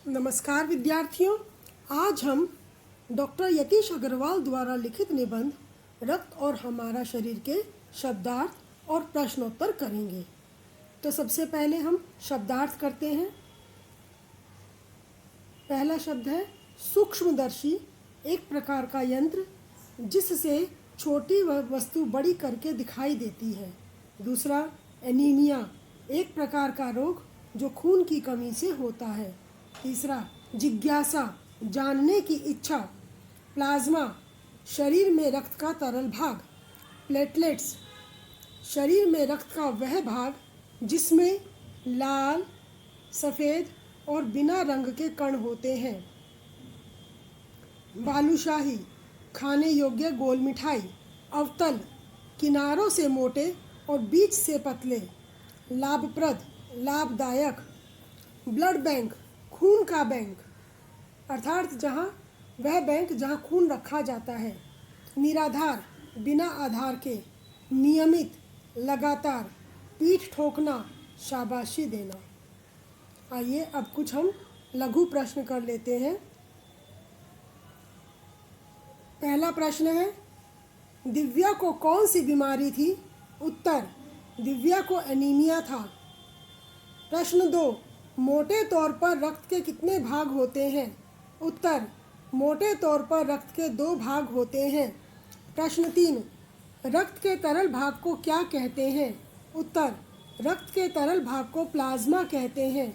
नमस्कार विद्यार्थियों, आज हम डॉक्टर यतीश अग्रवाल द्वारा लिखित निबंध रक्त और हमारा शरीर के शब्दार्थ और प्रश्नोत्तर करेंगे। तो सबसे पहले हम शब्दार्थ करते हैं। पहला शब्द है सूक्ष्मदर्शी, एक प्रकार का यंत्र जिससे छोटी वस्तु बड़ी करके दिखाई देती है। दूसरा एनीमिया, एक प्रकार का रोग जो खून की कमी से होता है। तीसरा जिज्ञासा, जानने की इच्छा। प्लाज्मा, शरीर में रक्त का तरल भाग। प्लेटलेट्स, शरीर में रक्त का वह भाग जिसमें लाल, सफ़ेद और बिना रंग के कण होते हैं। बालूशाही, खाने योग्य गोल मिठाई। अवतल, किनारों से मोटे और बीच से पतले। लाभप्रद, लाभदायक। ब्लड बैंक, खून का बैंक, अर्थात वह बैंक जहाँ खून रखा जाता है। निराधार, बिना आधार के। नियमित, लगातार। पीठ ठोकना, शाबाशी देना। आइए अब कुछ हम लघु प्रश्न कर लेते हैं। पहला प्रश्न है, दिव्या को कौन सी बीमारी थी? उत्तर, दिव्या को एनीमिया था। प्रश्न 2, मोटे तौर पर रक्त के कितने भाग होते हैं? उत्तर, मोटे तौर पर रक्त के 2 भाग होते हैं। प्रश्न 3, रक्त के तरल भाग को क्या कहते हैं? उत्तर, रक्त के तरल भाग को प्लाज्मा कहते हैं।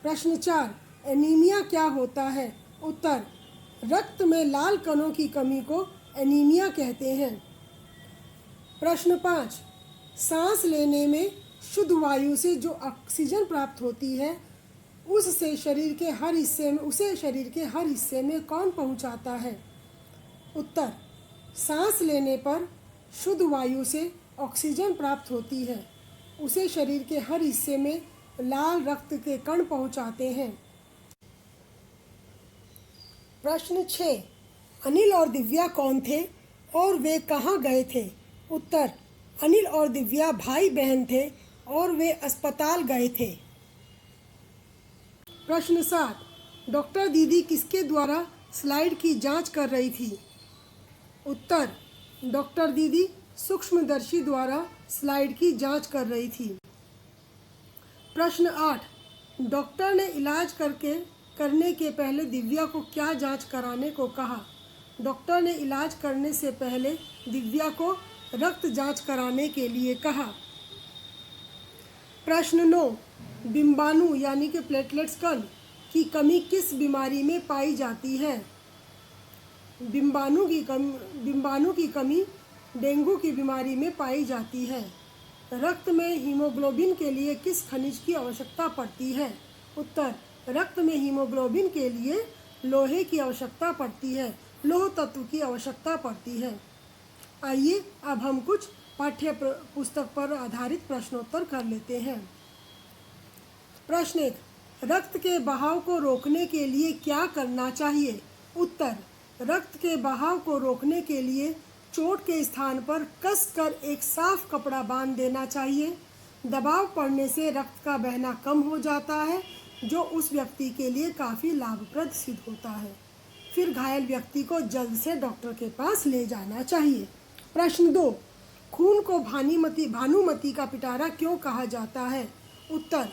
प्रश्न 4, एनीमिया क्या होता है? उत्तर, रक्त में लाल कणों की कमी को एनीमिया कहते हैं। प्रश्न 5, सांस लेने में शुद्ध वायु से जो ऑक्सीजन प्राप्त होती है उसे शरीर के हर हिस्से में कौन पहुंचाता है? उत्तर, सांस लेने पर शुद्ध वायु से ऑक्सीजन प्राप्त होती है, उसे शरीर के हर हिस्से में लाल रक्त के कण पहुंचाते हैं। प्रश्न 6, अनिल और दिव्या कौन थे और वे कहाँ गए थे? उत्तर, अनिल और दिव्या भाई बहन थे और वे अस्पताल गए थे। प्रश्न 7, डॉक्टर दीदी किसके द्वारा स्लाइड की जांच कर रही थी? उत्तर, डॉक्टर दीदी सूक्ष्मदर्शी द्वारा स्लाइड की जांच कर रही थी। प्रश्न 8, डॉक्टर ने इलाज करने के पहले दिव्या को क्या जांच कराने को कहा? डॉक्टर ने इलाज करने से पहले दिव्या को रक्त जांच कराने के लिए कहा। प्रश्न 9, बिंबाणु यानी कि प्लेटलेट्स कण की कमी किस बीमारी में पाई जाती है? बिंबाणु की कमी डेंगू की बीमारी में पाई जाती है। रक्त में हीमोग्लोबिन के लिए किस खनिज की आवश्यकता पड़ती है? उत्तर, रक्त में हीमोग्लोबिन के लिए लोहे की आवश्यकता पड़ती है, लौह तत्व की आवश्यकता पड़ती है। आइए अब हम कुछ पाठ्य पुस्तक पर आधारित प्रश्नोत्तर कर लेते हैं। प्रश्न 1, रक्त के बहाव को रोकने के लिए क्या करना चाहिए? उत्तर, रक्त के बहाव को रोकने के लिए चोट के स्थान पर कसकर एक साफ कपड़ा बांध देना चाहिए। दबाव पड़ने से रक्त का बहना कम हो जाता है, जो उस व्यक्ति के लिए काफ़ी लाभप्रद सिद्ध होता है। फिर घायल व्यक्ति को जल्द से डॉक्टर के पास ले जाना चाहिए। प्रश्न 2, खून को भानुमति का पिटारा क्यों कहा जाता है? उत्तर,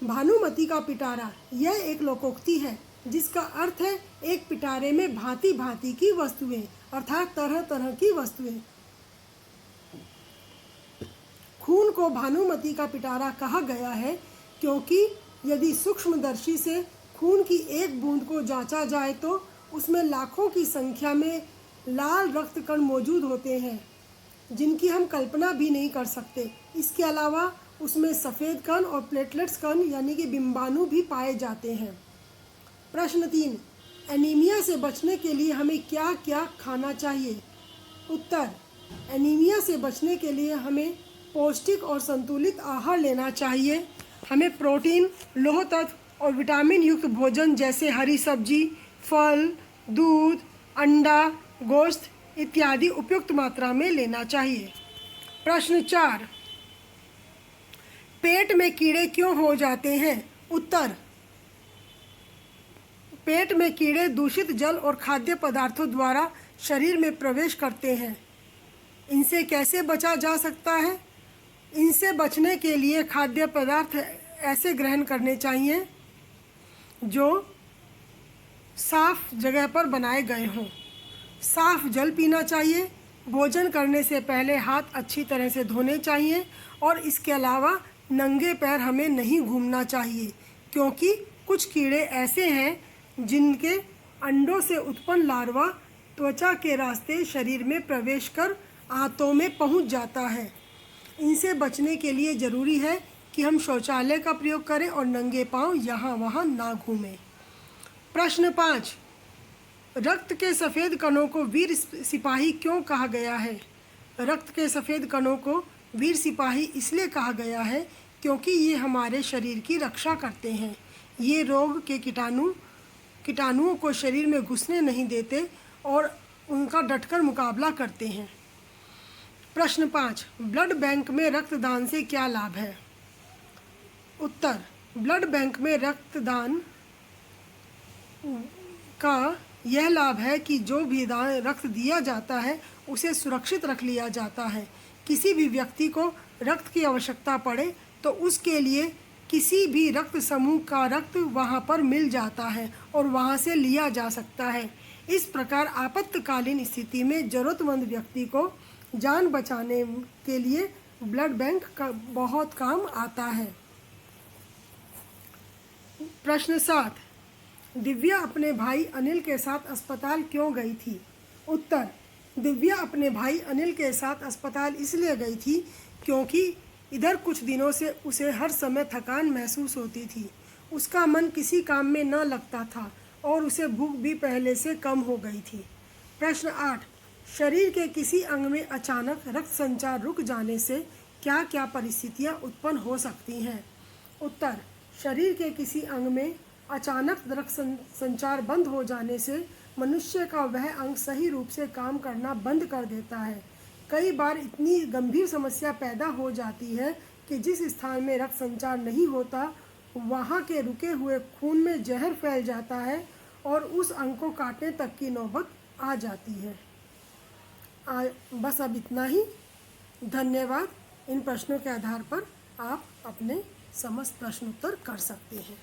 भानुमति का पिटारा यह एक लोकोक्ति है जिसका अर्थ है एक पिटारे में भांति भांति की वस्तुएं, अर्थात तरह तरह की वस्तुएं। खून को भानुमति का पिटारा कहा गया है क्योंकि यदि सूक्ष्मदर्शी से खून की एक बूंद को जांचा जाए तो उसमें लाखों की संख्या में लाल रक्त कण मौजूद होते हैं जिनकी हम कल्पना भी नहीं कर सकते। इसके अलावा उसमें सफ़ेद कण और प्लेटलेट्स कण यानी कि बिंबाणु भी पाए जाते हैं। प्रश्न 3, एनीमिया से बचने के लिए हमें क्या क्या खाना चाहिए? उत्तर, एनीमिया से बचने के लिए हमें पौष्टिक और संतुलित आहार लेना चाहिए। हमें प्रोटीन, लौह तत्व और विटामिन युक्त भोजन जैसे हरी सब्जी, फल, दूध, अंडा, गोश्त इत्यादि उपयुक्त मात्रा में लेना चाहिए। प्रश्न 4, पेट में कीड़े क्यों हो जाते हैं? उत्तर, पेट में कीड़े दूषित जल और खाद्य पदार्थों द्वारा शरीर में प्रवेश करते हैं। इनसे कैसे बचा जा सकता है? इनसे बचने के लिए खाद्य पदार्थ ऐसे ग्रहण करने चाहिए जो साफ जगह पर बनाए गए हों। साफ जल पीना चाहिए। भोजन करने से पहले हाथ अच्छी तरह से धोने चाहिए और इसके अलावा नंगे पैर हमें नहीं घूमना चाहिए, क्योंकि कुछ कीड़े ऐसे हैं जिनके अंडों से उत्पन्न लार्वा त्वचा के रास्ते शरीर में प्रवेश कर आंतों में पहुंच जाता है। इनसे बचने के लिए ज़रूरी है कि हम शौचालय का प्रयोग करें और नंगे पांव यहाँ वहाँ ना घूमें। प्रश्न 5, रक्त के सफ़ेद कणों को वीर सिपाही क्यों कहा गया है? रक्त के सफ़ेद कणों को वीर सिपाही इसलिए कहा गया है क्योंकि ये हमारे शरीर की रक्षा करते हैं। ये रोग के कीटाणुओं को शरीर में घुसने नहीं देते और उनका डटकर मुकाबला करते हैं। प्रश्न 5, ब्लड बैंक में रक्तदान से क्या लाभ है? उत्तर, ब्लड बैंक में रक्तदान का यह लाभ है कि जो भी रक्त दिया जाता है उसे सुरक्षित रख लिया जाता है। किसी भी व्यक्ति को रक्त की आवश्यकता पड़े तो उसके लिए किसी भी रक्त समूह का रक्त वहाँ पर मिल जाता है और वहाँ से लिया जा सकता है। इस प्रकार आपातकालीन स्थिति में ज़रूरतमंद व्यक्ति को जान बचाने के लिए ब्लड बैंक का बहुत काम आता है। प्रश्न 7, दिव्या अपने भाई अनिल के साथ अस्पताल क्यों गई थी? उत्तर, दिव्या अपने भाई अनिल के साथ अस्पताल इसलिए गई थी क्योंकि इधर कुछ दिनों से उसे हर समय थकान महसूस होती थी। उसका मन किसी काम में न लगता था और उसे भूख भी पहले से कम हो गई थी। प्रश्न 8, शरीर के किसी अंग में अचानक रक्त संचार रुक जाने से क्या क्या परिस्थितियां उत्पन्न हो सकती हैं? उत्तर, शरीर के किसी अंग में अचानक रक्त संचार बंद हो जाने से मनुष्य का वह अंग सही रूप से काम करना बंद कर देता है। कई बार इतनी गंभीर समस्या पैदा हो जाती है कि जिस स्थान में रक्त संचार नहीं होता वहाँ के रुके हुए खून में जहर फैल जाता है और उस अंग को काटने तक की नौबत आ जाती है। बस अब इतना ही। धन्यवाद। इन प्रश्नों के आधार पर आप अपने समस्त प्रश्न उत्तर कर सकते हैं।